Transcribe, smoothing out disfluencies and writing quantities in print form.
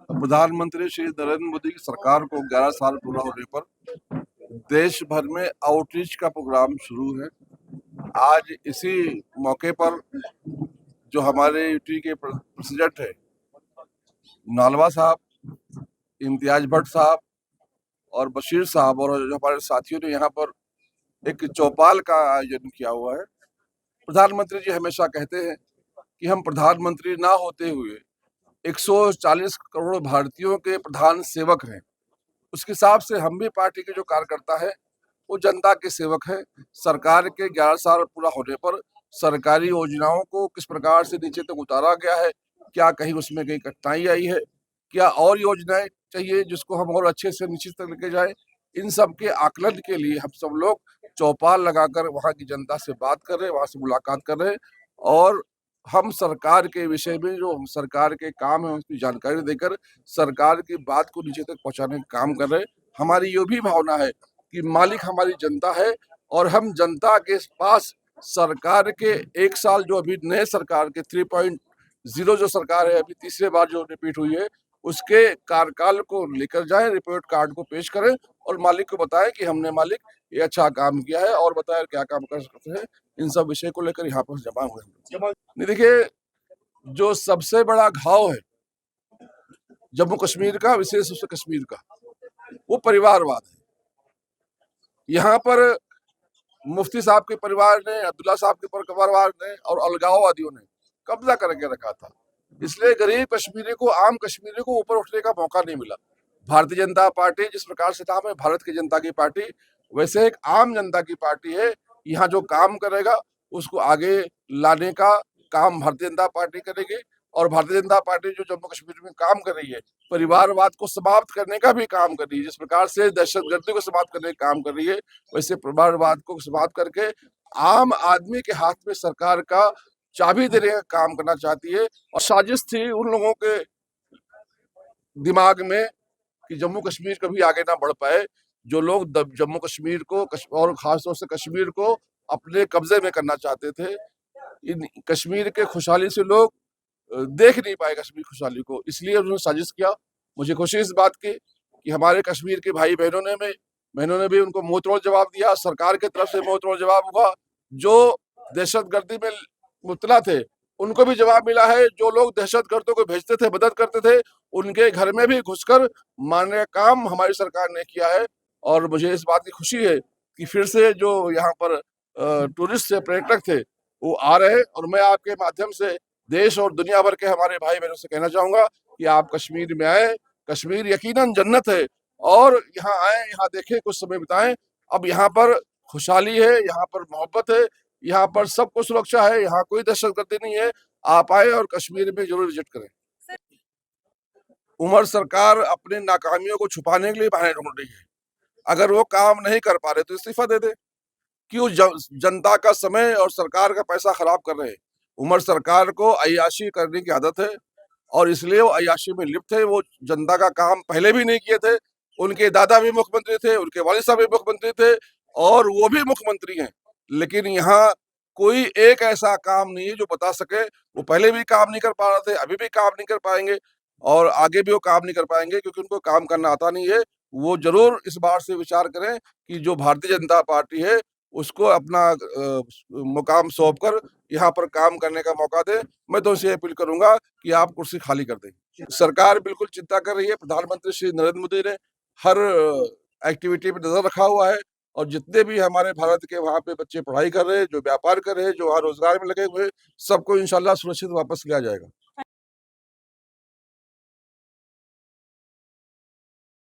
प्रधानमंत्री श्री नरेंद्र मोदी की सरकार को 11 साल पूरा होने पर देश भर में आउटरीच का प्रोग्राम शुरू है। आज इसी मौके पर जो हमारे यूटी के प्रेसिडेंट है नालवा साहब, इम्तियाज भट्ट साहब और बशीर साहब और जो हमारे साथियों ने यहाँ पर एक चौपाल का आयोजन किया हुआ है। प्रधानमंत्री जी हमेशा कहते हैं कि हम प्रधानमंत्री ना होते हुए 140 करोड़ भारतीयों के प्रधान सेवक हैं। उसके हिसाब से हम भी पार्टी के जो कार्यकर्ता है वो जनता के सेवक हैं। सरकार के 11 साल पूरा होने पर सरकारी योजनाओं को किस प्रकार से नीचे तक उतारा गया है, क्या कहीं उसमें कहीं कठिनाई आई है, क्या और योजनाएं चाहिए जिसको हम और अच्छे से निश्चित तक लेके जाए, इन सब के आकलन के लिए हम सब लोग चौपाल लगाकर वहाँ की जनता से बात कर रहे हैं, वहाँ से मुलाकात कर रहे हैं और हम सरकार के विषय में जो सरकार के काम है उसकी जानकारी देकर सरकार की बात को नीचे तक पहुंचाने का काम कर रहे हैं। हमारी ये भी भावना है कि मालिक हमारी जनता है और हम जनता के पास सरकार के 1 साल जो अभी नए सरकार के 3.0 जो सरकार है अभी तीसरे बार जो रिपीट हुई है उसके कार्यकाल को लेकर जाएं, रिपोर्ट कार्ड को पेश करें और मालिक को बताएं कि हमने मालिक ये अच्छा काम किया है और बताएं क्या काम कर सकते हैं। इन सब विषय को लेकर यहाँ पर जमा हुए नहीं। देखिए, जो सबसे बड़ा घाव है जम्मू कश्मीर का, विशेष रूप से कश्मीर का, वो परिवारवाद है। यहाँ पर मुफ्ती साहब के परिवार ने, अब्दुल्ला साहब के परिवार ने और अलगाववादियों ने कब्जा करके रखा था। इसलिए गरीब कश्मीरी को, आम कश्मीरी को ऊपर उठने का मौका नहीं मिला। भारतीय जनता पार्टी जिस प्रकार से नाम है भारत की जनता की पार्टी, वैसे एक आम जनता की पार्टी है। यहाँ जो काम करेगा उसको आगे लाने का काम भारतीय जनता पार्टी करेगी और भारतीय जनता पार्टी जो जम्मू कश्मीर में काम कर रही है, परिवारवाद को समाप्त करने का भी काम कर रही है। जिस प्रकार से दहशतगर्दी को समाप्त करने का काम कर रही है, वैसे परिवारवाद को समाप्त करके आम आदमी के हाथ में सरकार का चाबी देने का काम करना चाहती है। और साजिश थी उन लोगों के दिमाग में कि जम्मू कश्मीर कभी आगे ना बढ़ पाए, जो लोग जम्मू कश्मीर को और खासतौर से कश्मीर को अपने कब्जे में करना चाहते थे। इन कश्मीर के खुशहाली से लोग देख नहीं पाए कश्मीर खुशहाली को, इसलिए उन्होंने साजिश किया। मुझे खुशी इस बात की कि हमारे कश्मीर के भाई बहनों ने भी उनको मुंह तोड़ जवाब दिया। सरकार की तरफ से मुंह तोड़ जवाब हुआ। जो दहशतगर्दी में मुब्तला थे उनको भी जवाब मिला है। जो लोग दहशतगर्दों को भेजते थे, मदद करते थे, उनके घर में भी घुसकर मारने का काम हमारी सरकार ने किया है। और मुझे इस बात की खुशी है कि फिर से जो यहाँ पर टूरिस्ट थे, पर्यटक थे, वो आ रहे हैं। और मैं आपके माध्यम से देश और दुनिया भर के हमारे भाई बहनों से कहना चाहूंगा कि आप कश्मीर में आए। कश्मीर यकीनन जन्नत है और यहाँ आए, यहाँ देखें, कुछ समय बिताएं। अब यहाँ पर खुशहाली है, यहाँ पर मोहब्बत है, यहाँ पर सबको सुरक्षा है, यहाँ कोई दहशतगर्दी नहीं है। आप आए और कश्मीर में जरूर विजिट करें। उमर सरकार अपनी नाकामियों को छुपाने के लिए बहाने ढूंढ रही है। अगर वो काम नहीं कर पा रहे तो इस्तीफा दे दे। क्यों जनता का समय और सरकार का पैसा खराब कर रहे हैं? उमर सरकार को अय्याशी करने की आदत है और इसलिए वो अय्याशी में लिप्त है। वो जनता का काम पहले भी नहीं किए थे। उनके दादा भी मुख्यमंत्री थे, उनके वालिद साहब भी मुख्यमंत्री थे और वो भी मुख्यमंत्री हैं। लेकिन यहाँ कोई एक ऐसा काम नहीं है जो बता सके वो पहले भी काम नहीं कर पा रहे थे, अभी भी काम नहीं कर पाएंगे और आगे भी वो काम नहीं कर पाएंगे, क्योंकि उनको काम करना आता नहीं है। वो जरूर इस बार से विचार करें कि जो भारतीय जनता पार्टी है उसको अपना मुकाम सौंप कर यहाँ पर काम करने का मौका दे। मैं तो इसे अपील करूंगा कि आप कुर्सी खाली कर दें। सरकार बिल्कुल चिंता कर रही है। प्रधानमंत्री श्री नरेंद्र मोदी ने हर एक्टिविटी पे नजर रखा हुआ है और जितने भी हमारे भारत के वहाँ पे बच्चे पढ़ाई कर रहे हैं, जो व्यापार कर रहे हैं, जो वहाँ रोजगार में लगे हुए हैं, सबको इंशाल्लाह सुरक्षित वापस लिया जाएगा।